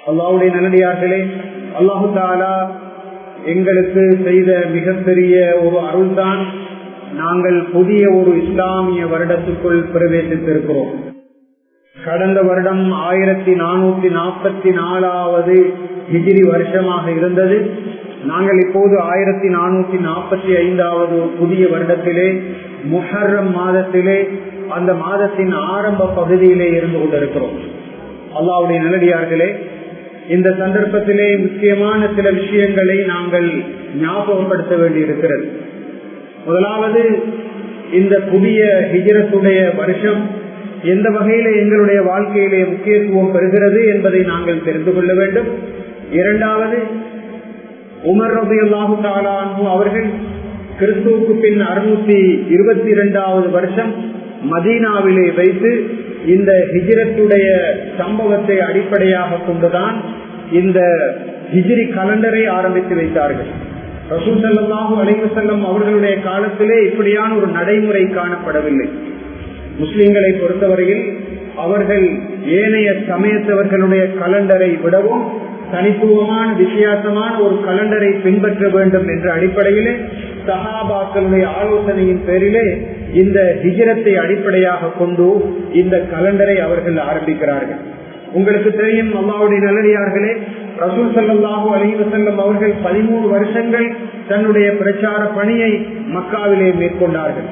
அல்லாஹ்வுடைய நல்லடியார்களே, அல்லாஹு தஆலா எங்களுக்கு செய்த மிகப்பெரிய ஒரு அருள்தான் நாங்கள் புதிய ஒரு இஸ்லாமிய வருடத்துக்குள் பிரவேசித்திருக்கிறோம். கடந்த வருடம் 1444வது ஹிஜ்ரி வருஷமாக இருந்தது. நாங்கள் இப்போது 1445வது புதிய வருடத்திலே முஹர்ரம் மாதத்திலே அந்த மாதத்தின் ஆரம்ப பகுதியிலே இருந்து கொண்டிருக்கிறோம். அல்லாஹ்வுடைய நல்லடியார்களே, இந்த சந்தர்ப்பத்திலே முக்கியமான சில விஷயங்களை நாங்கள் ஞாபகப்படுத்த வேண்டி இருக்கிறது. முதலாவது, இந்த புதிய ஹிஜ்ரத்துடைய வருஷம் எந்த வகையிலே எங்களுடைய வாழ்க்கையிலே முக்கியத்துவம் பெறுகிறது என்பதை நாங்கள் தெரிந்து கொள்ள வேண்டும். இரண்டாவது, உமர் ரலியல்லாஹு தஆலா அன்ஹு அவர்கள் கிறிஸ்துவுக்கு பின் 622வது வருஷம் மதீனாவிலே வைத்து இந்த ஹிஜ்ரத்துடைய சம்பவத்தை அடிப்படையாக கொண்டுதான் இந்த ஹிஜ்ரி கலண்டரை ஆரம்பித்து வைத்தார்கள். ரசூல் ஸல்லல்லாஹு அலைஹி வஸல்லம் அவர்களுடைய காலத்திலே இப்படியான ஒரு நடைமுறை காணப்படவில்லை. முஸ்லிம்களை பொறுத்தவரையில் அவர்கள் ஏனைய சமயத்தவர்களுடைய கலண்டரை விடவும் தனித்துவமான வித்தியாசமான ஒரு கலண்டரை பின்பற்ற வேண்டும் என்ற அடிப்படையிலே சஹாபாக்களுடைய ஆலோசனையின் பேரிலே இந்த ஹிஜ்ரத்தை அடிப்படையாக கொண்டு இந்த கலண்டரை அவர்கள் ஆரம்பிக்கிறார்கள். உங்களுக்கு தெரியும், அல்லாஹ்வுடைய நல்லடியார்களே, ரசூல் ஸல்லல்லாஹு அலைஹி வஸல்லம் அவர்கள் 13 வருஷங்கள் தன்னுடைய பிரச்சார பணியை மக்காவிலே மேற்கொண்டார்கள்.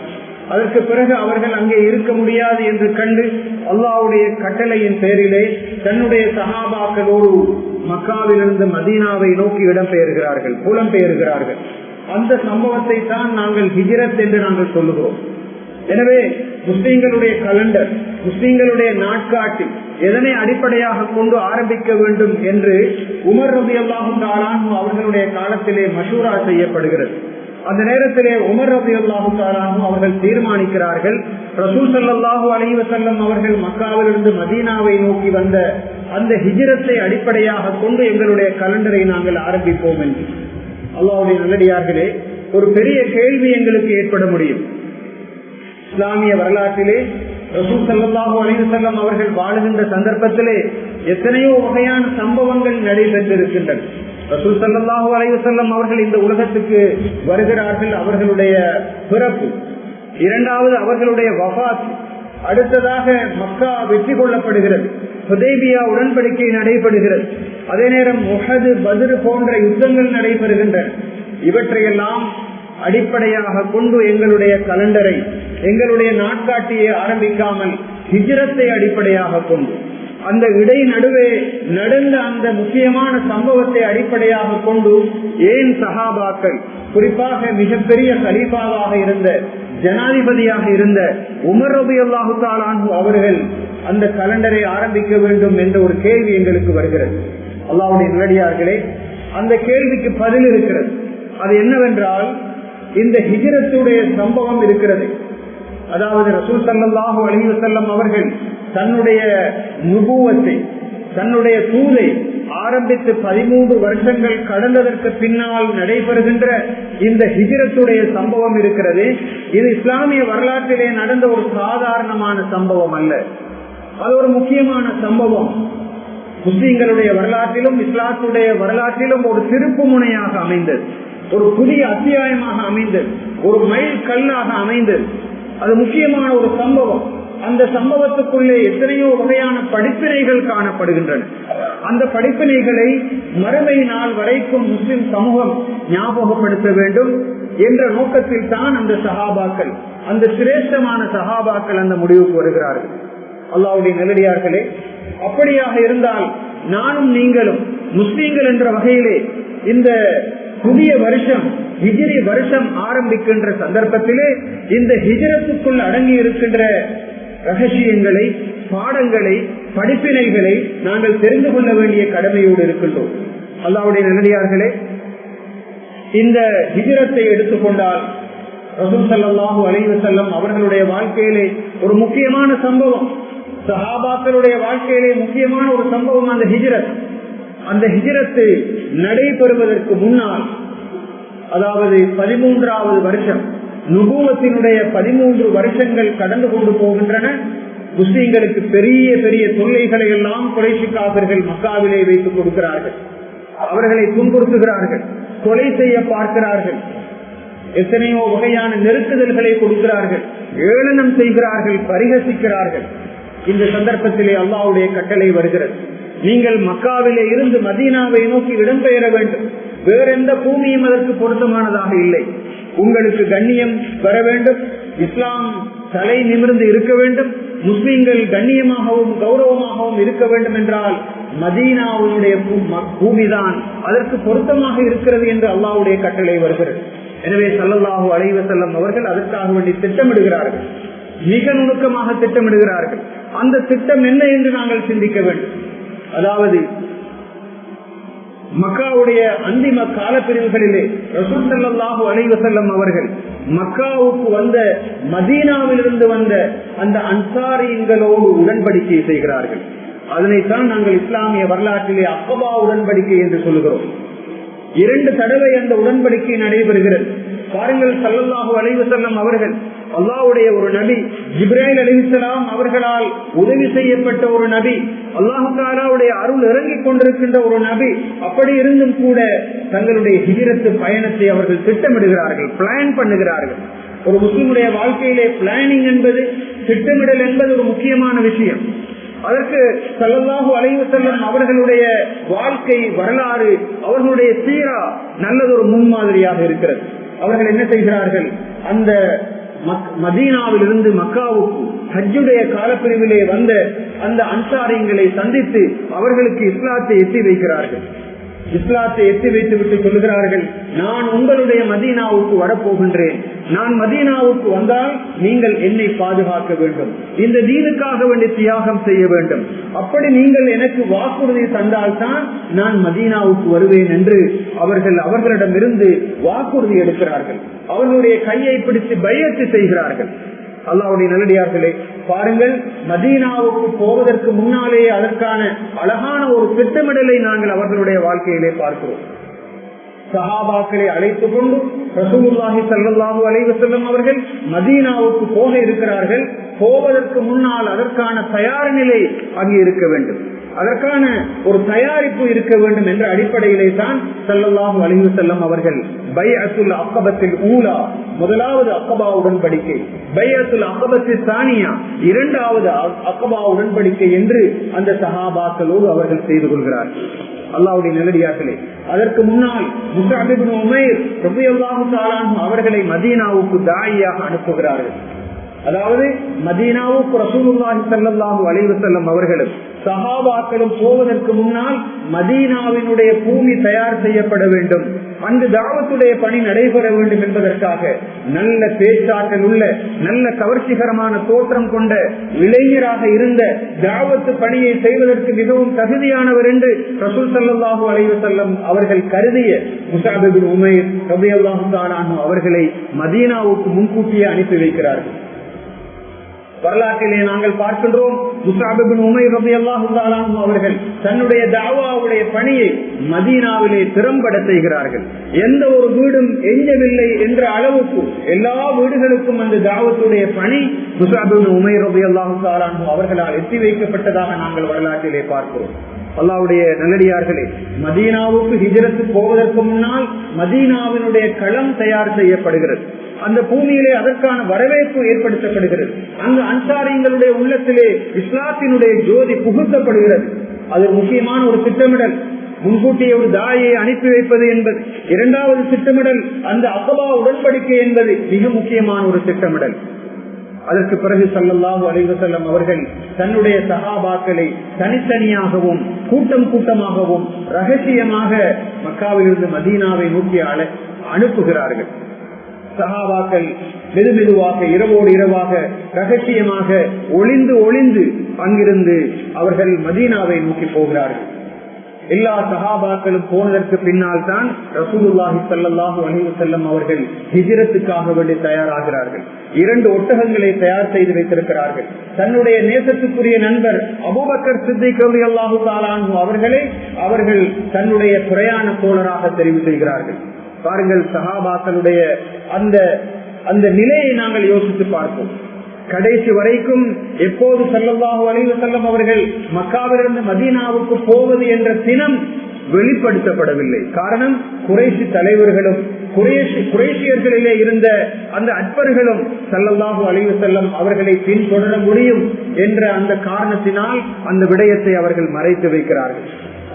அதற்கு பிறகு அவர்கள் அங்கே இருக்க முடியாது என்று கண்டு அல்லாஹ்வுடைய கட்டளையின் பேரிலே தன்னுடைய சஹாபாக்களோடு மக்காவிலிருந்து மதீனாவை நோக்கி இடம்பெயர்கிறார்கள், புலம்பெயர்கிறார்கள். அந்த சம்பவத்தை தான் நாங்கள் ஹிஜ்ரத் என்று நாங்கள் சொல்லுகிறோம். எனவே முஸ்லிம்களுடைய கலண்டர், முஸ்லிம்களுடைய நாட்காட்டி எதனை அடிப்படையாக கொண்டு ஆரம்பிக்க வேண்டும் என்று உமர் ரலியல்லாஹு தஆலா அன்ஹு அவர்களுடைய காலத்திலே மஷூரா செய்யப்படுகிறது. அந்த நேரத்திலே உமர் ரலியல்லாஹு தஆலா அன்ஹு அவர்கள் தீர்மானிக்கிறார்கள், ரசூல் ஸல்லல்லாஹு அலைஹி வஸல்லம் அவர்கள் மக்காவிலிருந்து மதீனாவை நோக்கி வந்த அந்த ஹிஜ்ரத்தை அடிப்படையாக கொண்டு எங்களுடைய கலண்டரை நாங்கள் ஆரம்பிப்போம் என்று. அல்லாஹ்வுடைய நல்லடியார்களே, ஒரு பெரிய கேள்வி எங்களுக்கு ஏற்பட முடியும். இஸ்லாமிய வரலாற்றிலே ரசூல் ஸல்லல்லாஹு அலைஹி வஸல்லம் அவர்கள் வாழுகின்ற சந்தர்ப்பத்திலே எத்தனையோ வகையான சம்பவங்கள் நடைபெற்றிருக்கின்றன. ரசூல் ஸல்லல்லாஹு அலைஹி வஸல்லம் அவர்கள் இந்த உலகத்துக்கு வருகிறார்கள், அவர்களுடைய பிறப்பு, இரண்டாவது அவர்களுடைய வஃபாத், அடுத்ததாக மக்கா வெற்றி கொள்ளப்படுகிறது, ஹுதைபியா உடன்படிக்கை நடைபெறுகிறது, அதே நேரம் உஹது, பத்ர் போன்ற யுத்தங்கள் நடைபெறுகின்றன. இவற்றையெல்லாம் அடிப்படையாக கொண்டு எங்களுடைய கலண்டரை, எங்களுடைய நாட்காட்டியை ஆரம்பிக்காமல் ஹிஜ்ரத்தை அடிப்படையாக கொண்டு அந்த இடை நடுவே நடந்த அந்த முக்கியமான சம்பவத்தை அடிப்படையாக கொண்டு ஏன் சஹாபாக்கள், குறிப்பாக மிகப்பெரிய கலீஃபாவாக இருந்த, ஜனாதிபதியாக இருந்த உமர் ரலியல்லாஹு தஆலா அன்ஹு அவர்கள் அந்த கலண்டரை ஆரம்பிக்க வேண்டும் என்ற ஒரு கேள்வி எங்களுக்கு வருகிறது. அல்லாஹ்வுடைய நல்லடியார்களே, அந்த கேள்விக்கு பதில் இருக்கிறது. அது என்னவென்றால், இந்த ஹிஜ்ரத்துடைய சம்பவம் இருக்கிறது. அதாவது ரசூல் ஸல்லல்லாஹு அலைஹி வஸல்லம் அவர்கள் தன்னுடைய நுபுவத்தை, தன்னுடைய தூதை ஆரம்பித்து 13 வருஷங்கள் கடந்ததற்கு பின்னால் நடைபெறுகின்ற இந்த ஹிஜ்ரத்துடைய சம்பவம் இருக்கிறது. இது இஸ்லாமிய வரலாற்றிலே நடந்த ஒரு சாதாரணமான சம்பவம் அல்ல, அது ஒரு முக்கியமான சம்பவம். முஸ்லிம்களுடைய வரலாற்றிலும் இஸ்லாத்துடைய வரலாற்றிலும் ஒரு திருப்பு முனையாக அமைந்தது, ஒரு புதிய அத்தியாயமாக அமைந்தது, ஒரு மைல் கல்லாக அமைந்தது. அது முக்கியமான ஒரு சம்பவம். அந்த சம்பவத்துக்குள்ளே எத்தனையோ வகையான படிப்பினைகள் காணப்படுகின்றன. அந்த படிப்பினைகளை மறுமை நாள் வரைக்கும் முஸ்லிம் சமூகம் ஞாபகப்படுத்த வேண்டும் என்ற நோக்கத்தில் தான் அந்த சஹாபாக்கள், அந்த சிரேஷ்டமான சஹாபாக்கள் அந்த முடிவுக்கு வருகிறார்கள். அல்லாஹ்வுடைய நல்லடியார்களே, அப்படியாக இருந்தால் நானும் நீங்களும் முஸ்லிம்கள் என்ற வகையிலே இந்த புதிய வருஷம், ஹிஜ்ரி வருஷம் ஆரம்பிக்கின்ற சந்தர்ப்பத்திலே இந்த ஹிஜ்ரத்துக்குள் அடங்கி இருக்கின்ற ரகசியங்களை, பாடங்களை, படிப்பினைகளை நாங்கள் தெரிந்து கொள்ள வேண்டிய கடமையோடு இருக்கின்றோம். அல்லாஹ்வுடைய நல்லடியார்களே, இந்த ஹிஜ்ரத்தை எடுத்துக்கொண்டால் ரசூல் ஸல்லல்லாஹு அலைஹி வஸல்லம் அவர்களுடைய வாழ்க்கையிலே ஒரு முக்கியமான சம்பவம், சஹாபாக்களுடைய வாழ்க்கையிலே முக்கியமான ஒரு சம்பவம் அந்த ஹிஜ்ரத். அந்த ஹிஜ்ரத்து நடைபெறுவதற்கு முன்னால், அதாவது 13வது வருஷம், நுபுவத்தினுடைய 13 வருஷங்கள் கடந்து கொண்டு போகின்றன. முஸ்லிம்களுக்கு பெரிய பெரிய தொல்லைகளை எல்லாம் குறைஷி காபிர்கள் மக்காவிலே வைத்துக் கொடுக்கிறார்கள். அவர்களை துன்புறுத்துகிறார்கள், கொலை செய்ய பார்க்கிறார்கள், எத்தனையோ வகையான நெருக்குதல்களை கொடுக்கிறார்கள், ஏளனம் செய்கிறார்கள், பரிகசிக்கிறார்கள். இந்த சந்தர்ப்பத்திலே அல்லாஹ்வுடைய கட்டளை வருகிறது, நீங்கள் மக்காவிலே இருந்து மதீனாவை நோக்கி இடம்பெயர வேண்டும். வேற எந்த பூமியும் அதற்கு பொருத்தமானதாக இல்லை. உங்களுக்கு கண்ணியம் வர வேண்டும், இஸ்லாம் தலை நிமிர்ந்து இருக்க வேண்டும், முஸ்லிம்கள் கண்ணியமாகவும் கௌரவமாகவும் இருக்க வேண்டும் என்றால் மதீனாவுடைய பூமிதான் அதற்கு பொருத்தமாக இருக்கிறது என்று அல்லாஹ்வுடைய கட்டளை வருகிறது. எனவே ஸல்லல்லாஹு அலைஹி வஸல்லம் அவர்கள் அதற்காக வேண்டி திட்டமிடுகிறார்கள், மிக நுணுக்கமாக திட்டமிடுகிறார்கள். அந்த திட்டம் என்ன என்று நாங்கள் சிந்திக்க வேண்டும். அதாவது மக்காவுடைய அந்திம காலப்பிரிவுகளிலே ரசூல் ஸல்லல்லாஹு அலைஹி வஸல்லம் அவர்கள் மக்காவுக்கு வந்த மதீனாவிலிருந்து வந்த அந்த அன்சாரிகளோடு உடன்படிக்கை செய்கிறார்கள். அதனைத்தான் நாங்கள் இஸ்லாமிய வரலாற்றிலே அக்கபா உடன்படிக்கை என்று சொல்லுகிறோம். 2 தடவை அந்த உடன்படிக்கை நடைபெறுகிறது. பாருங்கள், ஸல்லல்லாஹு அலைஹி வஸல்லம் அவர்கள் அல்லாஹ்வுடைய ஒரு நபி, ஜிப்ரீல் அலைஹிஸ்ஸலாம் அவர்களால் உதவி செய்யப்பட்ட ஒரு நபி, அல்லாஹ் தஆலாவுடைய அருள் இறங்கிக் கொண்டிருக்கின்ற ஒரு நபி. அப்படி இருந்தும் கூட தங்களுடைய ஹிஜ்ரத் பயணத்தை அவர்கள் திட்டமிடுகிறார்கள், பிளான் பண்ணுகிறார்கள். ஒரு முஸ்லிமுடைய வாழ்க்கையிலே பிளானிங் என்பது, திட்டமிடல் என்பது ஒரு முக்கியமான விஷயம். அதற்கு ஸல்லல்லாஹு அலைஹி வஸல்லம் அவர்களுடைய வாழ்க்கை வரலாறு, அவர்களுடைய சீரா நல்லதொரு முன்மாதிரியாக இருக்கிறது. அவர்கள் என்ன செய்கிறார்கள், அந்த மதீனாவிலிருந்து மக்காவுக்கு ஹஜ்ஜுடைய காலப்பிரிவிலே வந்த அந்த அன்சாரிகளை சந்தித்து அவர்களுக்கு இஸ்லாத்தை எத்தி வைக்கிறார்கள். இஸ்லாத்தை எத்தி வைத்து விட்டு சொல்லுகிறார்கள், நான் உங்களுடைய மதீனாவுக்கு வரப்போகின்றேன், நான் மதீனாவுக்கு வந்தால் நீங்கள் என்னை பாதுகாக்க வேண்டும், இந்த தீனுக்காக வேண்டி தியாகம் செய்ய வேண்டும், அப்படி நீங்கள் எனக்கு வாக்குறுதி தந்தால்தான் நான் மதீனாவுக்கு வருவேன் என்று அவர்களிடமிருந்து வாக்குறுதி எடுக்கிறார்கள். அவர்களுடைய கையை பிடித்து பையத்து செய்கிறார்கள். அல்லாஹ்வுடைய நல்லடியார்களே, பாருங்கள், மதீனாவுக்கு போவதற்கு முன்னாலேயே அதற்கான அழகான ஒரு திட்டமிடலை நாங்கள் அவர்களுடைய வாழ்க்கையிலே பார்க்கிறோம். சஹாபாக்களை அழைத்துக் கொண்டு ரசூலுல்லாஹி ஸல்லல்லாஹு அலைஹி வஸல்லம் அவர்கள் மதீனாவுக்கு போக இருக்கிறார்கள். போவதற்கு முன்னால் அதற்கான தயார் நிலை அங்கே இருக்க வேண்டும், அதற்கான ஒரு தயாரிப்பு இருக்க வேண்டும் என்ற அடிப்படையிலே தான் ஸல்லல்லாஹு அலைஹி வஸல்லம் அவர்கள் பைஅத்துல் அக்பத்தில் ஊலா, முதலாவது அக்பா உடன்படிக்கை, பைஅத்துல் அக்பத்தில் தானியா, இரண்டாவது அக்பா உடன்படிக்கை என்று அந்த சஹாபாக்களோடு அவர்கள் செய்து கொள்கிறார்கள். அல்லாஹ்வுடைய நல்லடியார்களே, அதற்கு முன்னால் முஸ்அப் இப்னு உமைர் ரலியல்லாஹு தஆலா அன்ஹு அவர்களை மதீனாவுக்கு தாயியாக அனுப்புகிறார்கள். அதாவது மதீனாவுக்கு ரசூலுல்லாஹி ஸல்லல்லாஹு அலைஹி வஸல்லம் அவர்களும் சஹாபாக்களும் போவதற்கு முன்னால் மதீனாவினுடைய பூமி தயார் செய்யப்பட வேண்டும், அங்கு தாவத்துடைய பணி நடைபெற வேண்டும் என்பதற்காக நல்ல பேச்சாற்றல் உள்ள, நல்ல கவர்ச்சிகரமான தோற்றம் கொண்ட இளைஞராக இருந்த, தாவத்து பணியை செய்வதற்கு மிகவும் தகுதியானவர் என்று ரசூல் ஸல்லல்லாஹு அலைஹி வஸல்லம் அவர்கள் கருதிய முஸ்அப் இப்னு உமைர் ரலியல்லாஹு தஆலா அன்ஹு அவர்களை மதீனாவுக்கு முன்கூட்டியே அனுப்பி வைக்கிறார்கள். வரலாற்றிலே நாங்கள் பார்க்கின்றோம், முஸ்அப் இப்னு உமைர் ரலியல்லாஹு தஆலா அன்ஹு அவர்கள் தன்னுடைய தாவாவுடைய பணியை மதீனாவிலே திறம்பட செய்கிறார்கள். எந்த ஒரு வீடும் எஞ்சவில்லை என்ற அளவுக்கு எல்லா வீடுகளுக்கும் அந்த தாவத்துடைய பணி முஸ்அப் இப்னு உமைர் ரலியல்லாஹு தஆலா அன்ஹு அவர்களால் எத்தி வைக்கப்பட்டதாக நாங்கள் வரலாற்றிலே பார்க்கிறோம். அல்லாஹ்வுடைய நல்லடியார்களே, மதீனாவுக்கு ஹிஜ்ரத் போவதற்கு முன்னால் மதீனாவினுடைய களம் தயார் செய்யப்படுகிறது. அந்த பூமியிலே அதற்கான வரவேற்பு ஏற்படுத்தப்படுகிறது. அந்த அன்சாரிகளுடைய உள்ளத்திலே இஸ்லாத்தினுடைய ஜோதி புகுத்தப்படுகிறது. அது முக்கியமான ஒரு திட்டமிடல். முன்கூட்டியே ஒரு தாயை அனுப்பி வைப்பது என்பது இரண்டாவது திட்டமிடல். அந்த அக்பா உடன்படிக்கை என்பது மிக முக்கியமான ஒரு திட்டமிடல். அதற்கு பிறகு ஸல்லல்லாஹு அலைஹி வஸல்லம் அவர்கள் தன்னுடைய சஹாபாக்களை தனித்தனியாகவும் கூட்டம் கூட்டமாகவும் ரகசியமாக மக்காவிலிருந்து மதீனாவை நோக்கி அனுப்புகிறார்கள். சஹாபாக்கள் மெதுமெதுவாக, இரவோடு இரவாக, ரகசியமாக ஒளிந்து ஒளிந்து அங்கிருந்து அவர்கள் மதீனாவை நோக்கி போகிறார்கள். எல்லா சஹாபாக்களும் போனதற்கு பின்னால் தான் ரசூலுல்லாஹி ஸல்லல்லாஹு அலைஹி வஸல்லம் அவர்கள் ஹிஜ்ரத்துக்காக வேண்டி தயாராகிறார்கள். 2 ஒட்டகங்களை தயார் செய்து வைத்திருக்கிறார்கள். தன்னுடைய நேசத்துக்குரிய நண்பர் அபூபக்கர் சித்திக் ரலியல்லாஹு தஆலா அன்ஹு அவர்களை அவர்கள் தன்னுடைய பிரயாண தோழராக தெரிவு செய்கிறார்கள். பாருங்கள், சஹாபாக்களுடைய அந்த நிலையை நாங்கள் யோசித்து பார்ப்போம். கடைசி வரைக்கும் எப்போது ஸல்லல்லாஹு அலைஹி வஸல்லம் அவர்கள் மக்காவிலிருந்து மதீனாவுக்கு போவது என்ற தினம் வெளிப்படுத்தப்படவில்லை. காரணம், குறைஷி தலைவர்களும் குறைஷியர்களிலே இருந்த அந்த அற்பர்களும் ஸல்லல்லாஹு அலைஹி வஸல்லம் அவர்களை பின்தொடர முடியும் என்ற அந்த காரணத்தினால் அந்த விடயத்தை அவர்கள் மறைத்து வைக்கிறார்கள்.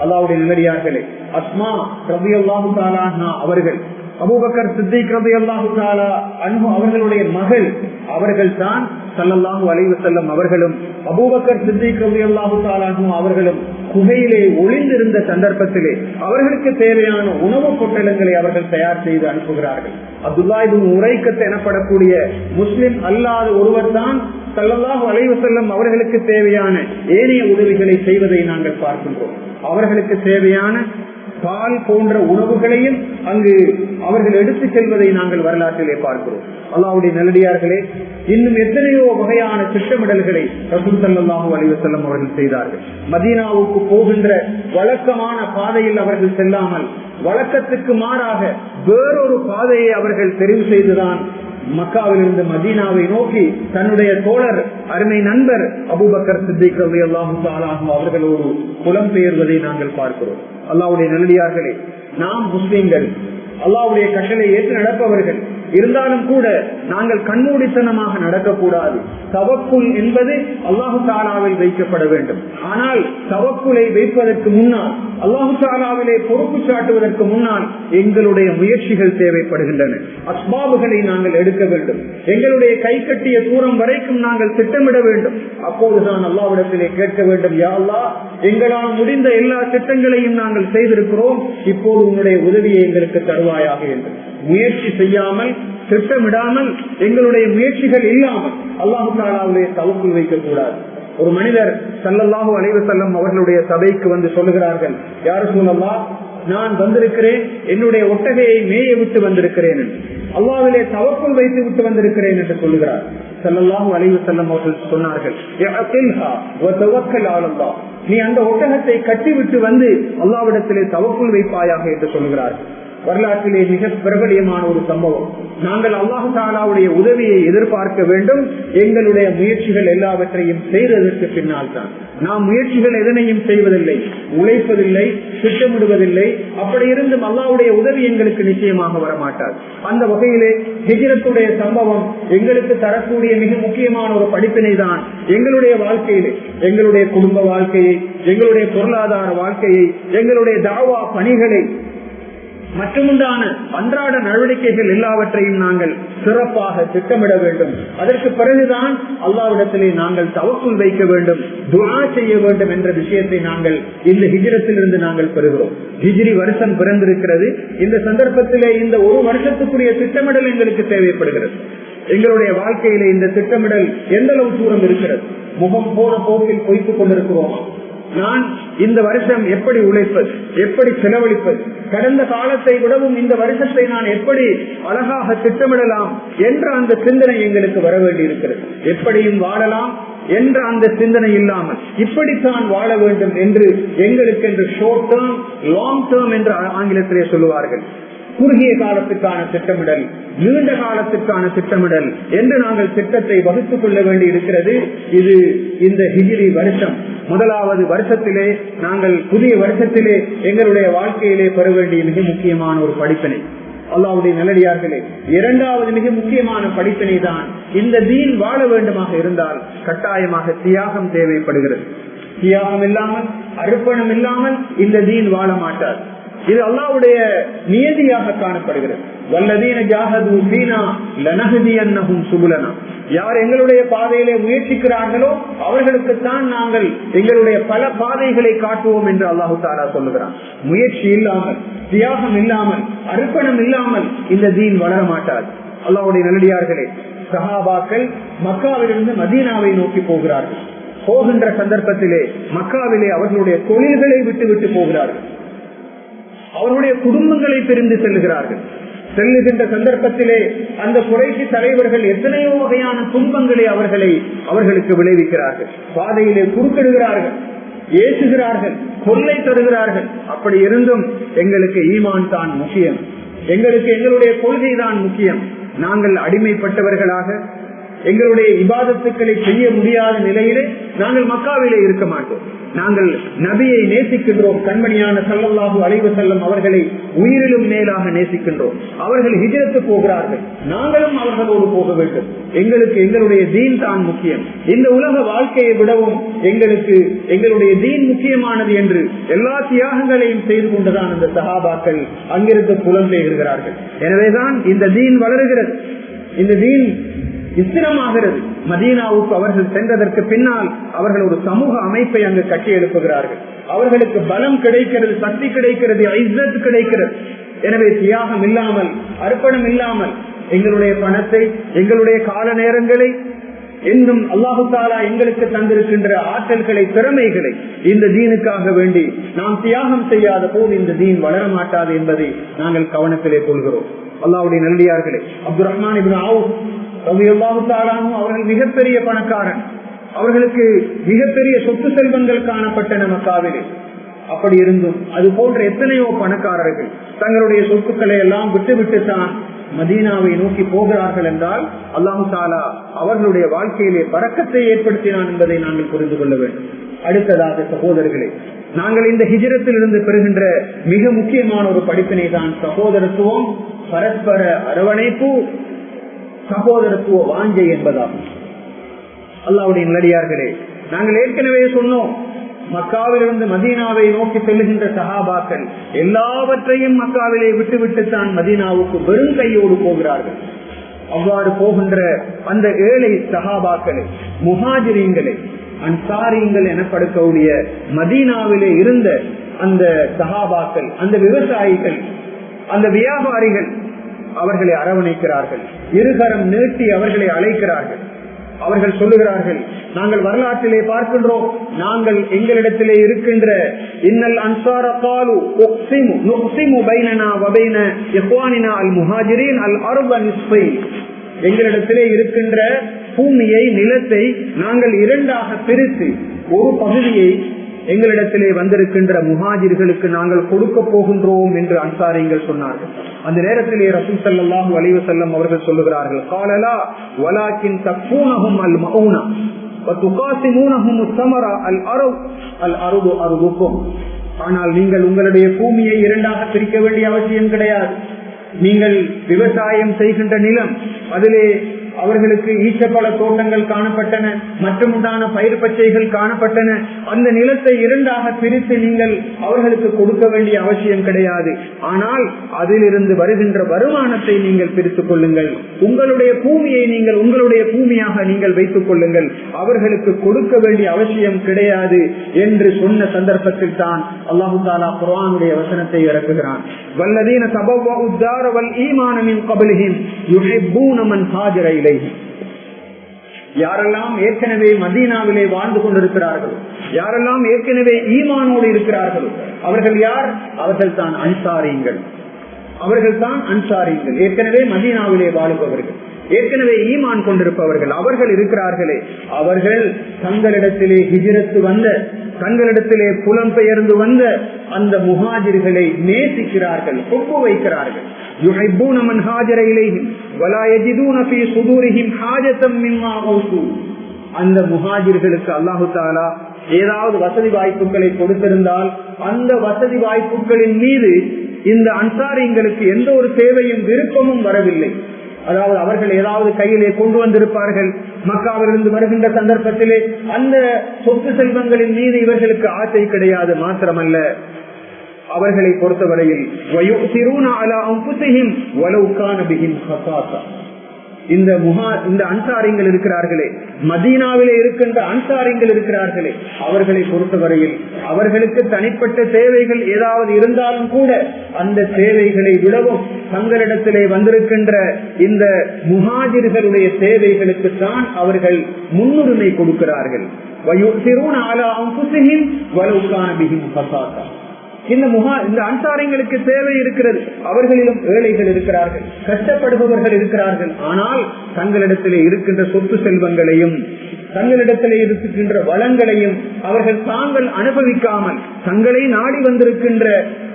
அல்லாஹ்வுடைய நல்லடியார்களே, அஸ்மா ரலியல்லாஹு தஆலா அன்ஹா அவர்கள், அபூபக்கர் சித்திக் ரலியல்லாஹு தஆலா அன்ஹு அவர்களுடைய மகள், அவர்கள் தான் ஸல்லல்லாஹு அலைஹி வஸல்லம் அவர்களும் அபூபக்கர் சித்திக் ரலியல்லாஹு தஆலா அன்ஹு அவர்களும் குகையிலே ஒளிந்திருந்த சந்தர்ப்பத்திலே அவர்களுக்கு தேவையான உணவுப் பொட்டலங்களை அவர்கள் தயார் செய்து அனுப்புகிறார்கள். அப்துல்லா இப்னு உரைக்கத் எனப்படக்கூடிய முஸ்லிம் அல்லாத ஒருவர் தான் ஸல்லல்லாஹு அலைஹி வஸல்லம் அவர்களுக்கு தேவையான ஏனைய உதவிகளை செய்வதை நாங்கள் பார்க்கின்றோம். அவர்களுக்கு தேவையான பால் போன்ற உணவுகளையும் அங்கு அவர்கள் எடுத்துச் செல்வதை நாங்கள் வரலாற்றிலே பார்க்கிறோம். அல்லாஹ்வுடைய நல்லடியார்களே, இன்னும் எத்தனையோ வகையான திட்டமிடல்களை ரசூல் ஸல்லல்லாஹு அலைஹி வஸல்லம் அவர்கள் செய்தார்கள். மதீனாவுக்கு போகின்ற வழக்கமான பாதையில் அவர்கள் செல்லாமல் வழக்கத்துக்கு மாறாக வேறொரு பாதையை அவர்கள் தெரிவு செய்துதான் மக்காவிலிருந்து மதீனாவை நோக்கி தன்னுடைய தோழர், அருமை நண்பர் அபூபக்கர் சித்திக் ரலியல்லாஹு தஆலா அன்ஹு அவர்களோடு புலம்பெயர்வதை நாங்கள் பார்க்கிறோம். அல்லாஹ்வுடைய நல்லடியார்களே, நாம் முஸ்லிம்கள், அல்லாஹ்வுடைய கட்டளை ஏற்று நடப்பவர்கள், இருந்தாலும் கூட நாங்கள் கண்மூடித்தனமாக நடக்கக்கூடாது. தவக்குல் என்பது அல்லாஹு தஆலாவில் வைக்கப்பட வேண்டும். ஆனால் தவக்குலை வைப்பதற்கு முன்னால், அல்லாஹு தஆலாவிலே பொறுப்பு சாட்டுவதற்கு முன்னால் எங்களுடைய முயற்சிகள் தேவைப்படுகின்றன. அஸ்பாபுகளை நாங்கள் எடுக்க வேண்டும். எங்களுடைய கை கட்டிய தூரம் வரைக்கும் நாங்கள் திட்டமிட வேண்டும். அப்போதுதான் அல்லாஹ்விடத்திலே கேட்க வேண்டும், யா அல்லாஹ், எங்களால் முடிந்த எல்லா திட்டங்களையும் நாங்கள் செய்திருக்கிறோம், இப்போது உன்னுடைய உதவியை எங்களுக்கு தருவாயாக என்று. முயற்சி செய்யாமல், திட்டமிடாமல், எங்களுடைய முயற்சிகள் இல்லாமல் அல்லாஹு தஆலாவுடைய தவக்குல் வைக்கக்கூடாது. ஒரு மனிதர் ஸல்லல்லாஹு அலைஹி வஸல்லம் அவர்களுடைய சபைக்கு வந்து சொல்லுகிறார்கள், யா ரசூலல்லாஹ், நான் வந்திருக்கிறேன், என்னுடைய ஒட்டகையை மேய விட்டு வந்திருக்கிறேன், அல்லாஹ்விலே தவக்குல் வைத்து விட்டு வந்திருக்கிறேன் என்று சொல்லுகிறார். ஸல்லல்லாஹு அலைஹி வஸல்லம் அவர்கள் சொன்னார்கள், இஅகில்ஹா வ தவக்கல் அலல்லாஹ், நீ அந்த ஒட்டகத்தை கட்டிவிட்டு வந்து அல்லாஹ்விடத்திலே தவக்குல் வைப்பாயாக என்று சொல்கிறார்கள். வரலாற்றிலே மிக பிரபலியமான ஒரு சம்பவம். நாங்கள் அல்லாஹு தஆலாவுடைய உதவியை எதிர்பார்க்க வேண்டும். எங்களுடைய முயற்சிகள் எல்லாவற்றையும் செய்ததற்கு பின்னால் தான். நாம் முயற்சிகள் எதனையும் செய்வதில்லை, உழைப்பதில்லை, திட்டமிடுவதில்லை. அப்படி இருந்தும் அல்லாஹ்வுடைய உதவி எங்களுக்கு நிச்சயமாக வரமாட்டார். அந்த வகையிலே ஹிஜ்ரத்துடைய சம்பவம் எங்களுக்கு தரக்கூடிய மிக முக்கியமான ஒரு படிப்பினை தான். எங்களுடைய வாழ்க்கையிலே, எங்களுடைய குடும்ப வாழ்க்கையை, எங்களுடைய பொருளாதார வாழ்க்கையை, எங்களுடைய தாவா பணிகளை மற்றுமுண்டான அன்றாட நடவடிக்கைகள் எல்லாவற்றையும் நாங்கள் சிறப்பாக திட்டமிட வேண்டும். அதற்கு பிறகுதான் அல்லாஹ்விடத்திலே நாங்கள் தவக்குல் வைக்க வேண்டும், துஆ செய்ய வேண்டும் என்ற விஷயத்தை நாங்கள் இந்த ஹிஜ்ரத்திலிருந்து நாங்கள் பெறுகிறோம். ஹிஜ்ரி வருஷம் பிறந்திருக்கிறது. இந்த சந்தர்ப்பத்திலே இந்த ஒரு வருஷத்துக்குரிய திட்டமிடல் எங்களுக்கு தேவைப்படுகிறது. எங்களுடைய வாழ்க்கையிலே இந்த திட்டமிடல் எந்த அளவு தூரம் இருக்கிறது? முகம் போன போக்கில் பொய்த்துக் கொண்டிருக்கிறோமா? நான் இந்த வருஷம் எப்படி உழைப்பது, எப்படி செலவழிப்பது, கடந்த காலத்தை விடவும் இந்த வருஷத்தை நான் எப்படி அழகாக திட்டமிடலாம் என்ற அந்த சிந்தனை எங்களுக்கு வர வேண்டி இருக்கிறது. எப்படியும் வாழலாம் என்ற அந்த சிந்தனை இல்லாமல் இப்படித்தான் வாழ வேண்டும் என்று எங்களுக்கு என்று ஷார்ட் டேர்ம், லாங் டேர்ம் என்று ஆங்கிலத்திலே சொல்லுவார்கள். குறுகிய காலத்துக்கான திட்டமிடல், நீண்ட காலத்துக்கான திட்டமிடல் என்று நாங்கள் திட்டத்தை வகுத்துக் கொள்ள வேண்டி இருக்கிறது. இது இந்த ஹிஜ்ரி வருஷம் முதலாவது வருஷத்திலே நாங்கள் புதிய வருஷத்திலே எங்களுடைய வாழ்க்கையிலே பெற வேண்டிய மிக முக்கியமான ஒரு படிப்பினை. அல்லாஹ்வுடைய நல்லடியார்களே, இரண்டாவது மிக முக்கியமான படிப்பினை தான், இந்த தீன் வாழ வேண்டுமாக இருந்தால் கட்டாயமாக தியாகம் தேவைப்படுகிறது. தியாகம் இல்லாமல், அர்ப்பணம் இல்லாமல் இந்த தீன் வாழ மாட்டார். இது அல்லாஹ்வுடைய நியதியாக காணப்படுகிறது. வல்லதீன ஜாஹது ஃபீனா லனஹ்தியன்னஹும் சுபுலனா, யார் எங்களுடைய பாதையிலே முயற்சிக்கிறார்களோ அவர்களுக்குத்தான் நாங்கள் எங்களுடைய பல பாதைகளை காட்டுவோம் என்று அல்லாஹு தஆலா சொல்லுகிறான். முயற்சி இல்லாமல், தியாகம் இல்லாமல், அர்ப்பணம் இல்லாமல் இந்த தீன் வளர மாட்டார். அல்லாஹ்வுடைய நல்லடியார்களே, சஹாபாக்கள் மக்காவிலிருந்து மதீனாவை நோக்கி போகிறார்கள். போகின்ற சந்தர்ப்பத்திலே மக்காவிலே அவர்களுடைய தொழில்களை விட்டு போகிறார்கள். அவருடைய குடும்பங்களை பிரிந்து செல்லுகிறார்கள். செல்லுகின்ற சந்தர்ப்பத்திலே அந்த குறைஷி தலைவர்கள் எத்தனையோ வகையான துன்பங்களை அவர்களுக்கு விளைவிக்கிறார்கள். பாதையிலே குறுக்கிடுகிறார்கள், ஏசுகிறார்கள், கொள்ளை தருகிறார்கள். அப்படி இருந்தும் எங்களுக்கு ஈமான் தான் முக்கியம், எங்களுக்கு எங்களுடைய கொள்கை தான் முக்கியம். நாங்கள் அடிமைப்பட்டவர்களாக, எங்களுடைய இபாதத்துக்களை செய்ய முடியாத நிலையிலே நாங்கள் மக்காவிலே இருக்க மாட்டோம். நாங்கள் நபியை நேசிக்கின்றோம். கண்மணியான ஸல்லல்லாஹு அலைஹி வஸல்லம் அவர்களை உயிரிலும் மேலாக நேசிக்கின்றோம். அவர்கள் ஹிஜ்ரத் போகிறார்கள், நாங்களும் அவர்களோடு போக வேண்டும். எங்களுக்கு எங்களுடைய தீன் தான் முக்கியம். இந்த உலக வாழ்க்கையை விடவும் எங்களுக்கு எங்களுடைய தீன் முக்கியமானது என்று எல்லா தியாகங்களையும் செய்து கொண்டுதான் அந்த சஹாபாக்கள் அங்கிருந்து புலம்பெயர்கிறார்கள். எனவேதான் இந்த தீன் வளருகிறது, இந்த தீன் விஸ்திரமாகிறது. மதீனாவுக்கு அவர்கள் சென்றதற்கு பின்னால் அவர்கள் ஒரு சமூக அமைப்பை அங்கு கட்டி எழுப்புகிறார்கள். அவர்களுக்கு பலம் கிடைக்கிறது, சக்தி கிடைக்கிறது, இஸ்ஸத் கிடைக்கிறது. எனவே தியாகம் இல்லாமல், அர்ப்பணம் இல்லாமல் எங்களுடைய பணத்தை, எங்களுடைய கால நேரங்களை, என்றும் அல்லாஹு தஆலா எங்களுக்கு தந்திருக்கின்ற ஆற்றல்களை, திறமைகளை இந்த தீனுக்காக வேண்டி நாம் தியாகம் செய்யாத போது இந்த தீன் வளர மாட்டாது என்பதை நாங்கள் கவனத்திலே கொள்கிறோம். அல்லாஹ்வுடைய நல்லடியார்களே, அப்துல் ரஹ்மான் இப்னு அவுஃப் ரலியல்லாஹு தஆலா அன்ஹு அவர்கள் மிகப்பெரிய பணக்காரன். அவர்களுக்கு மிகப்பெரிய சொத்து செல்வங்கள் காணப்பட்டன மக்காவிலே. அப்படி இருந்தும் அது போன்ற எத்தனையோ பணக்காரர்கள் தங்களுடைய சொத்துக்களை எல்லாம் விட்டுவிட்டு தான் மதீனாவை நோக்கி போகிறார்கள் என்றால் அல்லாஹு தஆலா அவர்களுடைய வாழ்க்கையிலே பரக்கத்தை ஏற்படுத்தினான் என்பதை நாங்கள் புரிந்து கொள்ள வேண்டும். அடுத்ததாக சகோதரர்களே, நாங்கள் இந்த ஹிஜ்ரத்தில் இருந்து பெறுகின்ற மிக முக்கியமான ஒரு படிப்பினை தான் சகோதரத்துவம், பரஸ்பர அரவணைப்பு, சகோதரத்துவ வாஞ்சை என்பதாகும். அல்லாஹ்வுடைய நல்லடியார்களே, நாங்கள் ஏற்கனவே சொன்னோம், மக்காவிலிருந்து மதீனாவை நோக்கி செல்லுகின்ற சஹாபாக்கள் எல்லாவற்றையும் மக்காவிலே விட்டுவிட்டுத்தான் மதீனாவுக்கு வெறும் கையோடு போகிறார்கள். அவ்வாறு போகின்ற அந்த ஏழை சஹாபாக்களை, முஹாஜிரீன்களை, அன்சாரிங்கள் எனப்படக்கூடிய மதீனாவிலே இருந்த அந்த சஹாபாக்கள், அந்த விவசாயிகள், அந்த வியாபாரிகள் அவர்களை அரவணைக்கிறார்கள், இருகரம் நீட்டி அவர்களை அழைக்கிறார்கள். அவர்கள் சொல்லுகிறார்கள், நாங்கள் வரலாற்றிலே பார்க்கின்றோம், நாங்கள் எங்களிடத்திலே இருக்கின்ற இன்னல் அன்சார காலு உக்ஸிமு நுக்ஸிமு பைனனா வபைன இஹ்வானினா அல் முஹாஜிரின் அல் அர்த நிஸ்ஃபைன், எங்களிடத்திலே இருக்கின்ற பூமியை, நிலத்தை நாங்கள் இரண்டாக பிரித்து ஒரு பகுதியை எங்களிடத்திலே வந்திருக்கின்ற முஹாஜிர்களுக்கு நாங்கள் கொடுக்க போகின்றோம் என்று அன்சாரிகள் சொன்னார்கள். அந்த நேரத்திலே ரசூல் ஸல்லல்லாஹு அலைஹி வஸல்லம் அவர்கள் சொல்லுகிறார்கள், காலலா வலாக்கின் தக்ஃபூனஹும் அல் மஊனா வ துகாஸிமூனஹும் ஸமரா அல் அர்து அர்துக்கும். ஆனால் நீங்கள் உங்களுடைய பூமியை இரண்டாக பிரிக்க வேண்டிய அவசியம் கிடையாது. நீங்கள் விவசாயம் செய்கின்ற நிலம், அதிலே அவர்களுக்கு ஈச்சப்பழ தோட்டங்கள் காணப்பட்டன, மற்றுமுண்டான பயிர் பச்சைகள் காணப்பட்டன. அந்த நிலத்தை இரண்டாக பிரித்து நீங்கள் அவர்களுக்கு கொடுக்க வேண்டிய அவசியம் கிடையாது. ஆனால் அதிலிருந்து வருகின்ற வருமானத்தை நீங்கள் பிரித்துக் கொள்ளுங்கள். உங்களுடைய பூமியை நீங்கள் உங்களுடைய பூமியாக நீங்கள் வைத்துக் கொள்ளுங்கள். அவர்களுக்கு கொடுக்க வேண்டிய அவசியம் கிடையாது என்று சொன்ன சந்தர்ப்பத்தில் தான் அல்லாஹு தஆலா குர்ஆனுடைய வசனத்தை இறக்குகிறான். வல்லதீன தபவ்வஉ الدار والإيمان من قبلهم يحبون من هاجر إليه. யாரெல்லாம் ஏற்கனவே மதீனாவிலே வாழ்ந்து கொண்டிருக்கிறார்களோ, யாரெல்லாம் ஏற்கனவே ஈமானோடு இருக்கிறார்களோ அவர்கள் யார்? அவர்கள் தான் அன்சாரிகள். அவர்கள் தான் அன்சாரிகள், ஏற்கனவே மதீனாவிலே வாழுபவர்கள், ஏற்கனவே ஈமான் கொண்டிருப்பவர்கள். அவர்கள் இருக்கிறார்களே, அவர்கள் தங்களிடத்திலே ஹிஜ்ரத் வந்த, தங்களிடத்திலே புலம்பெயர்ந்து வந்த அந்த முஹாஜிர்களை நேசிக்கிறார்கள், ஒப்பு வைக்கிறார்கள். يحبون من هاجر إليهم ولا يجدون في صدورهم حاجة مما أوتوا. அந்த முஹாஜிர்களுக்கு அல்லாஹு தஆலா ஏதாவது வசதி வாய்ப்புகளை கொடுத்திருந்தால் அந்த வசதி வாய்ப்புகளின் மீது இந்த அன்சாரிங்களுக்கு எந்த ஒரு தேவையும் விருப்பமும் வரவில்லை. அதாவது அவர்கள் ஏதாவது கையிலே கொண்டு வந்திருப்பார்கள், மக்காவிலிருந்து வருகின்ற சந்தர்ப்பத்திலே அந்த சொத்து செல்வங்களின் மீது இவர்களுக்கு ஆசை கிடையாது. மாத்திரமல்ல, அவர்களை பொறுத்தவரையில் இந்த அன்சாரிகள் இருக்கிறார்களே, மதீனாவிலே இருக்கின்ற அன்சாரிகள் இருக்கிறார்களே, அவர்களை பொறுத்தவரையில் அவர்களுக்கு தனிப்பட்ட தேவைகள் ஏதாவது இருந்தாலும் கூட அந்த தேவைகளை விடவும் தங்களிடத்திலே வந்திருக்கின்ற இந்த முஹாஜிர்களுடைய தேவைகளுக்கு தான் அவர்கள் முன்னுரிமை கொடுக்கிறார்கள். இந்த அன்சாரிகளுக்கு தேவை இருக்கிறது. அவர்களிலும் ஏழைகள் இருக்கிறார்கள், கஷ்டப்படுபவர்கள் இருக்கிறார்கள். ஆனால் தங்களிடத்திலே இருக்கின்ற சொத்து செல்வங்களையும் தங்களிடத்திலே இருக்கின்ற வளங்களையும் அவர்கள் தாங்கள் அனுபவிக்காமல் தங்களை நாடி வந்திருக்கின்ற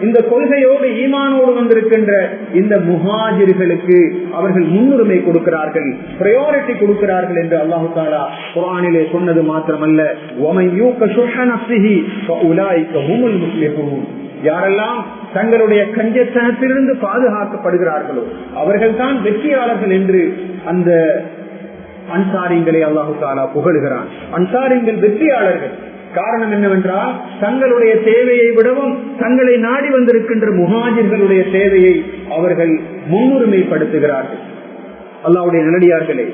இந்த கொள்கையோடு ஈமானோடு வந்திருக்கின்ற இந்த முஹாஜிர்களுக்கு அவர்கள் முன்னுரிமை கொடுக்கிறார்கள், பிரையாரிட்டி கொடுக்கிறார்கள் என்று அல்லாஹு தஆலா குர்ஆனிலே சொன்னது மாத்திரமல்ல, வமன் யூக ஷுஹ நஃப்ஸிஹி ஃபஉலாயிக ஹுமுல் முஃப்லிஹூன். யாரெல்லாம் தங்களுடைய கஞ்சத்தனத்திலிருந்து பாதுகாக்கப்படுகிறார்களோ அவர்கள் தான் வெற்றியாளர்கள் என்று அந்த அன்சாரிங்களை அல்லாஹு தஆலா புகழுகிறான். அன்சாரிகள் வெற்றியாளர்கள். காரணம் என்னவென்றால் தங்களுடைய தேவையை விடவும் தங்களை நாடி வந்திருக்கின்ற முஹாஜிர்களுடைய தேவையை அவர்கள் முன்னுரிமைப்படுத்துகிறார்கள். அல்லாஹ்வுடைய நல்லடியார்களே,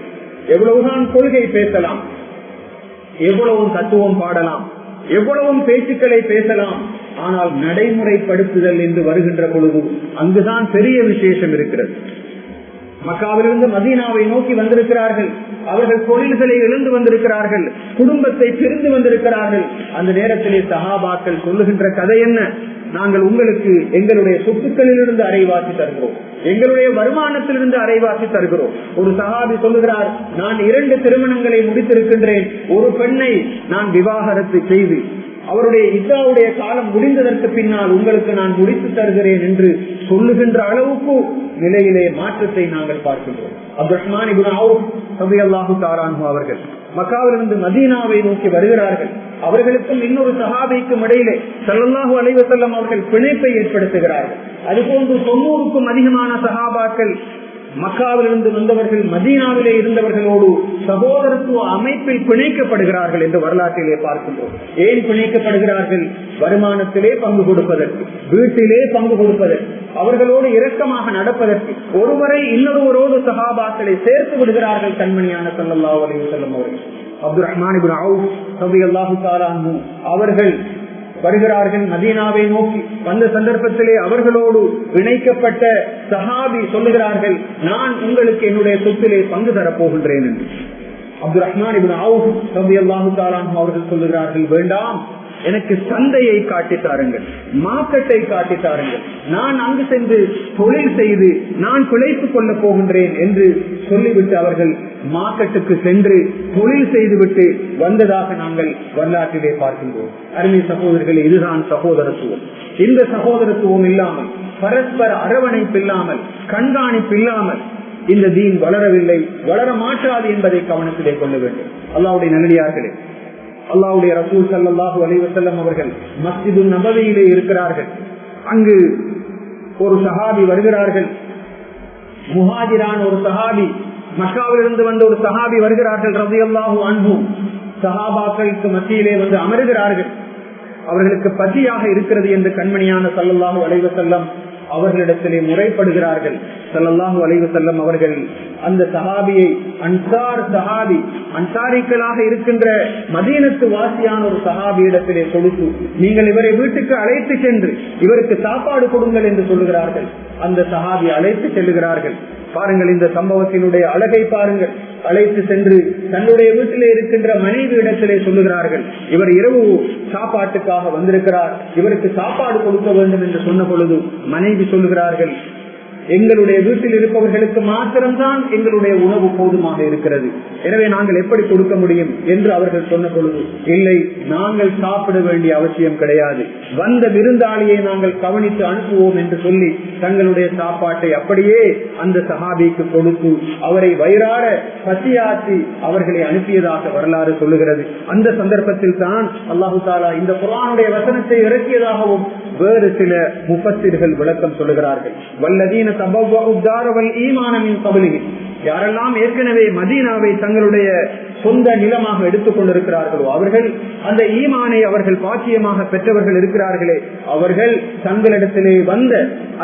எவ்வளவுதான் கொள்கை பேசலாம், எவ்வளவும் தத்துவம் பாடலாம், எவ்வளவும் பேச்சுக்களை பேசலாம், ஆனால் நடைமுறைப்படுத்துதல் என்று வருகின்ற பொழுது அங்குதான் பெரிய விசேஷம் இருக்கிறது. மக்காவிலிருந்து மதீனாவை நோக்கி வந்திருக்கிறார்கள், அவர்கள் தொழில்களை இழந்து வந்திருக்கிறார்கள், குடும்பத்தை பிரிந்து வந்திருக்கிறார்கள். அந்த நேரத்திலே சஹாபாக்கள் சொல்லுகின்ற கதை என்ன? நாங்கள் உங்களுக்கு எங்களுடைய சொத்துக்களிலிருந்து அரைவாசி தருகிறோம், எங்களுடைய வருமானத்திலிருந்து அரைவாசி தருகிறோம். ஒரு சஹாபி சொல்லுகிறார், நான் 2 திருமணங்களை முடித்திருக்கின்றேன், ஒரு பெண்ணை நான் விவாகரத்து செய்து அவருடைய இத்தாவுடைய காலம் முடிந்ததற்கு பின்னால் உங்களுக்கு நான் முடித்து தருகிறேன் என்று சொல்லுகின்ற அளவுக்கு நிலையிலே மாற்றத்தை நாங்கள் பார்க்கின்றோம். அப்துல் ரஹ்மான் இப்னு அவுஃப் ரலியல்லாஹு தஆலா அன்ஹு அவர்கள் மக்காவிலிருந்து மதீனாவை நோக்கி வருகிறார்கள். அவர்களுக்கும் இன்னொரு சஹாபிக்கும் இடையிலே ஸல்லல்லாஹு அலைஹி வஸல்லம் அவர்கள் பிணைப்பை ஏற்படுத்துகிறார்கள். அதுபோன்று 90க்கும் அதிகமான சஹாபாக்கள் மக்காவிலிருந்து வந்தவர்கள் மதீனாவிலே இருந்தவர்களோடு சகோதரத்துவ அமைப்பில் பிணைக்கப்படுகிறார்கள் என்று வரலாற்றிலே பார்க்கின்றோம். ஏன் பிணைக்கப்படுகிறார்கள்? வருமானத்திலே பங்கு கொடுப்பதற்கு, வீட்டிலே பங்கு கொடுப்பதற்கு, அவர்களோடு இரக்கமாக நடப்பதற்கு, ஒருவரை இன்னொருவரோடு சஹாபாக்களை சேர்த்து விடுகிறார்கள் கண்மணியான ஸல்லல்லாஹு அலைஹி வஸல்லம் அவர்கள். அப்துல் ரஹ்மான் இப்னு அவுஃப் ரலியல்லாஹு தஆலா அன்ஹு அவர்கள் வருகிறார்கள் மதீனாவை நோக்கி. வந்த சந்தர்ப்பத்திலே அவர்களோடு இணைக்கப்பட்ட சஹாபி சொல்லுகிறார்கள், நான் உங்களுக்கு என்னுடைய சொத்திலே பங்கு தரப்போகின்றேன் என்று. அப்துல் ரஹ்மான் இப்னு அவுஃப் ரலியல்லாஹு தஆலா அன்ஹு அவர்கள் சொல்லுகிறார்கள், வேண்டாம், எனக்கு சந்தையை காட்டித்தாருங்கள், மார்க்கெட்டை காட்டித்தாருங்கள், நான் அங்கு சென்று தொழில் செய்து நான் பிழைத்துக் கொள்ள போகின்றேன் என்று சொல்லிவிட்டு அவர்கள் மார்க்கெட்டுக்கு சென்று தொழில் செய்துவிட்டு வந்ததாக நாங்கள் வரலாற்றிலே பார்க்கின்றோம். அருமை சகோதரர்களே, இதுதான் சகோதரத்துவம். இந்த சகோதரத்துவம் இல்லாமல், பரஸ்பர அரவணைப்பு இல்லாமல், கண்காணிப்பு இல்லாமல் இந்த தீன் வளரவில்லை, வளர மாற்றாது என்பதை கவனத்திலே கொள்ள வேண்டும். அல்லாஹ்வுடைய நல்லடியார்களே, அல்லாஹ்வுடைய ரசூல் ஸல்லல்லாஹு அலைஹி வஸல்லம் அவர்கள் மஸ்ஜிது நபவியிலே இருக்கிறார்கள். அங்கு ஒரு சஹாபி வருகிறார்கள், முஹாஜிரான ஒரு சஹாபி, மக்காவிலிருந்து வந்த ஒரு சஹாபி வருகிறார்கள் ரலியல்லாஹு அன்ஹு. சஹாபாக்களுக்கு மத்தியிலே வந்து அமர்கிறார்கள். அவர்களுக்கு பசியாக இருக்கிறது என்று கண்மணியான ஸல்லல்லாஹு அலைஹி வஸல்லம் அவர்களிடத்திலே முறைப்படுகிறார்கள். ஸல்லல்லாஹு அலைஹி வஸல்லம் அவர்கள் அந்த சஹாபியை, அன்சார் சஹாபி, அன்சாரிக்களாக இருக்கின்ற மதீனத்து வாசியான ஒரு சஹாபியிடத்திலே கொடுத்து, நீங்கள் இவரை வீட்டுக்கு அழைத்து சென்று இவருக்கு சாப்பாடு கொடுங்கள் என்று சொல்லுகிறார்கள். அந்த சஹாபி அழைத்து செல்லுகிறார்கள். பாருங்கள், இந்த சம்பவத்தினுடைய அழகை பாருங்கள். அழைத்து சென்று தன்னுடைய வீட்டிலே இருக்கின்ற மனைவி இடத்திலே சொல்லுகிறார்கள், இவர் இரவு சாப்பாட்டுக்காக வந்திருக்கிறார், இவருக்கு சாப்பாடு கொடுக்க வேண்டும் என்று சொன்ன பொழுது மனைவி சொல்லுகிறார்கள், எங்களுடைய வீட்டில் இருப்பவர்களுக்கு மாத்திரம்தான் எங்களுடைய உணவு போதுமாக இருக்கிறது, எனவே நாங்கள் எப்படி கொடுக்க முடியும் என்று அவர்கள் சொன்ன பொழுது, இல்லை, நாங்கள் சாப்பிட வேண்டிய அவசியம் கிடையாது, வந்த விருந்தாளியை நாங்கள் கவனித்து அனுப்புவோம் என்று சொல்லி தங்களுடைய சாப்பாட்டை அப்படியே அந்த சஹாபிக்கு கொடுத்து அவரை வயிறார பசியாற்றி அவர்களை அனுப்பியதாக வரலாறு சொல்லுகிறது. அந்த சந்தர்ப்பத்தில் தான் அல்லாஹு தஆலா இந்த குர்ஆனுடைய வசனத்தை இறக்கியதாகவும் வேறு சில முஃபஸ்ஸிர்கள் விளக்கம் சொல்லுகிறார்கள். வல்லதீன தபவ்வஉ த்தார வல் ஈமான மின் கப்லிஹிம், யாரெல்லாம் ஏற்கனவே மதீனாவை தங்களுடைய சொந்த நிலமாக எடுத்துக் கொண்டிருக்கிறார்களோ அவர்கள் அந்த ஈமானை அவர்கள் பாக்கியமாக பெற்றவர்கள் இருக்கிறார்களே, அவர்கள் தங்களிடத்திலே வந்த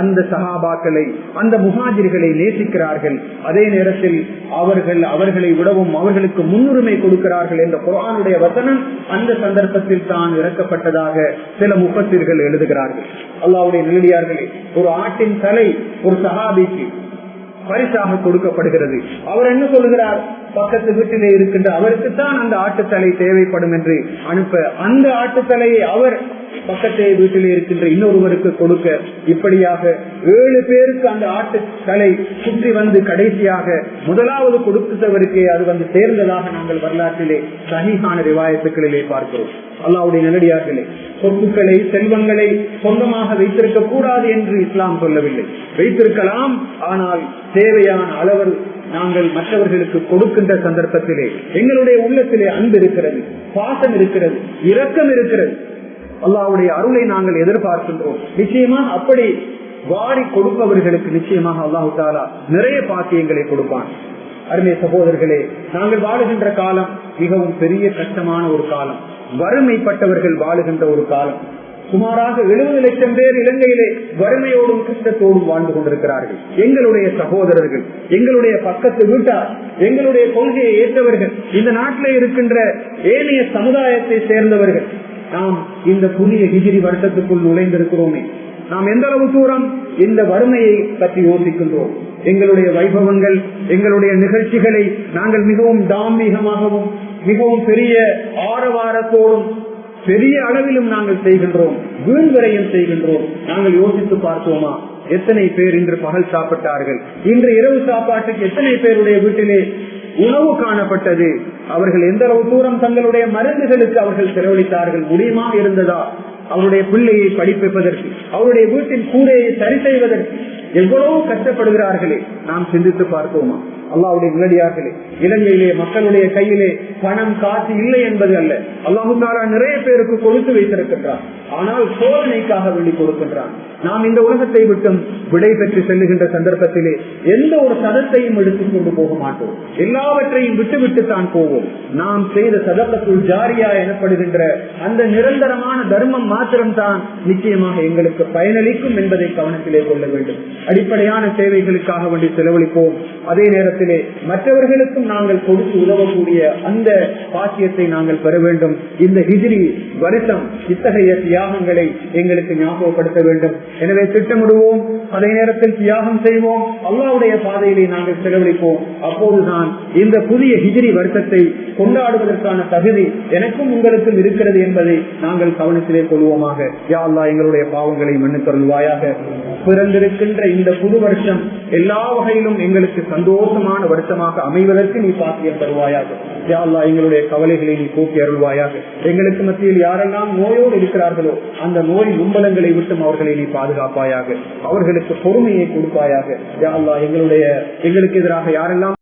அந்த சஹாபாக்களை, அந்த முஹாஜிர்களை நேசிக்கிறார்கள். அதே நேரத்தில் அவர்கள் அவர்களை விடவும் அவர்களுக்கு முன்னுரிமை கொடுக்கிறார்கள் என்ற குர்ஆனுடைய வசனம் அந்த சந்தர்ப்பத்தில் தான் இறக்கப்பட்டதாக சில முஃபஸ்ஸிர்கள் எழுதுகிறார்கள். அல்லாஹ்வுடைய நல்லடியார்களே, ஒரு ஆட்டின் தலை ஒரு சஹாபிக்கு பரிசாக கொடுக்கப்படுகிறது. அவர் என்ன சொல்லுகிறார்? பக்கத்து வீட்டிலே இருக்கின்ற அவருக்குத்தான் அந்த ஆட்டுத்தலை தேவைப்படும் என்று அனுப்ப, அந்த ஆட்டுத்தலையை அவர் பக்கத்தே வீட்டிலே இருக்கின்ற இன்னொருவருக்கு கொடுக்க, இப்படியாக 7 பேருக்கு அந்த ஆட்டு தலை சுற்றி வந்து கடைசியாக முதலாவது கொடுத்தவருக்கே அது வந்து சேர்ந்ததாக நாங்கள் வரலாற்றிலே சஹீஹான ரிவாயத்துக்களிலே பார்க்கிறோம். அல்லாஹ்வுடைய நல்லடியார்களே, சொத்துக்களை செல்வங்களை சொந்தமாக வைத்திருக்க கூடாது என்று இஸ்லாம் சொல்லவில்லை. வைத்திருக்கலாம், ஆனால் தேவையான அளவு நாங்கள் மற்றவர்களுக்கு கொடுக்கின்ற சந்தர்ப்பத்திலே எங்களுடைய உள்ளத்திலே அன்பு இருக்கிறது, பாசம் இருக்கிறது, இரக்கம் இருக்கிறது, அல்லாஹ்வுடைய அருளை நாங்கள் எதிர்பார்க்கின்றோம். நிச்சயமாக அப்படி வாரி கொடுப்பவர்களுக்கு நிச்சயமாக அல்லாஹு தஆலா நிறைய பாக்கியங்களை கொடுப்பான். அருமை சகோதரர்களே, நாங்கள் வாழுகின்ற காலம் மிகவும் பெரிய கஷ்டமான ஒரு காலம், வறுமைப்பட்டவர்கள் வாழுகின்ற ஒரு காலம். சுமாராக 70 லட்சம் பேர் இலங்கையிலே வறுமையோடும் கஷ்டத்தோடும் வாழ்ந்து கொண்டிருக்கிறார்கள். எங்களுடைய சகோதரர்கள், எங்களுடைய பக்கத்து வீட்டார், எங்களுடைய கொள்கையை ஏற்றவர்கள், இந்த நாட்டிலே இருக்கின்ற ஏனைய சமுதாயத்தை சேர்ந்தவர்கள், நாம் இந்த புதிய ஹிஜ்ரி வருஷத்துக்குள் நுழைந்திருக்கிறோமே, நாம் எந்த அளவு தூரம் இந்த வறுமையை பற்றி யோசிக்கின்றோம். எங்களுடைய வைபவங்கள், எங்களுடைய நிகழ்ச்சிகளை நாங்கள் மிகவும் தாம்பீகமாகவும் மிகவும் பெரிய ஆரவாரத்தோடும் பெரிய அளவிலும் நாங்கள் செய்கின்றோம், வீண் விரயம் செய்கின்றோம். நாங்கள் யோசித்து பார்த்தோமா, எத்தனை பேர் இன்று பகல் சாப்பிட்டார்கள், இன்று இரவு சாப்பாட்டுக்கு எத்தனை பேருடைய வீட்டிலே உணவு காணப்பட்டது, அவர்கள் எந்த அளவு தூரம் தங்களுடைய மருந்துகளுக்கு அவர்கள் செலவழித்தார்கள், முடியுமா இருந்ததா, அவருடைய பிள்ளையை படிப்பதற்கு, அவருடைய வீட்டின் கூரையை சரி செய்வதற்கு எவ்வளவு கஷ்டப்படுகிறார்களே, நாம் சிந்தித்து பார்த்தோமா? அல்லாஹ்வுடைய நல்லடியார்களே, இலங்கையிலே மக்களுடைய கையிலே பணம் காசு இல்லை என்பது அல்ல, அல்லாஹு தஆலா நிறைய பேருக்கு கொடுத்து வைத்திருக்கின்றார். ஆனால் சோதனைக்காக வேண்டி கொடுக்கின்றான். நாம் இந்த உலகத்தை விட்டும் விடை பெற்று செல்லுகின்ற சந்தர்ப்பத்திலே எந்த ஒரு சதத்தையும் எடுத்துக் கொண்டு போக மாட்டோம், எல்லாவற்றையும் விட்டுவிட்டு தான் போவோம். நாம் செய்த சதகத்துல் ஜாரியா எனப்படுகின்ற அந்த நிரந்தரமான தர்மம் மாத்திரம்தான் நிச்சயமாக எங்களுக்கு பயனளிக்கும் என்பதை கவனத்திலே கொள்ள வேண்டும். அடிப்படையான சேவைகளுக்காக வேண்டி செலவழிப்போம், அதே நேரத்திலே மற்றவர்களுக்கும் நாங்கள் கொடுத்து உதவக்கூடிய அந்த பாக்கியத்தை நாங்கள் பெற வேண்டும். இந்த ஹிஜ்ரி வருஷம் இத்தகைய தியாகங்களை எங்களுக்கு ஞாபகப்படுத்த வேண்டும். எனவே திட்டமிடுவோம், அதே நேரத்தில் தியாகம் செய்வோம், அல்லாஹ்வுடைய பாதையிலே நாங்கள் செலவழிப்போம். அப்போதுதான் இந்த புதிய ஹிஜ்ரி வருஷத்தை கொண்டாடுவதற்கான தகுதி எனக்கும் உங்களுக்கும் இருக்கிறது என்பதை நாங்கள் கவனத்திலே கொள்வோமாக. யா அல்லாஹ், எங்களுடைய பாவங்களை மன்னித்தருள்வாயாக. பிறந்திருக்கின்ற இந்த புது வருஷம் எல்லா வகையிலும் எங்களுக்கு சந்தோஷமான வருஷமாக அமைவதற்கு நீ பாக்கியம் தருவாயாக. யா அல்லாஹ், எங்களுடைய கவலைகளை நீ போக்கி அருள்வாயாக. எங்களுக்கு மத்தியில் யாரெல்லாம் நோயோடு இருக்கிறார்களோ அந்த நோய் நும்பலங்களை விட்டும் அவர்களை நீ பாதுகாப்பாயாக, அவர்களுக்கு பொறுமையை கொடுப்பாயாக. யா அல்லாஹ், எங்களுக்கு எதிராக யாரெல்லாம்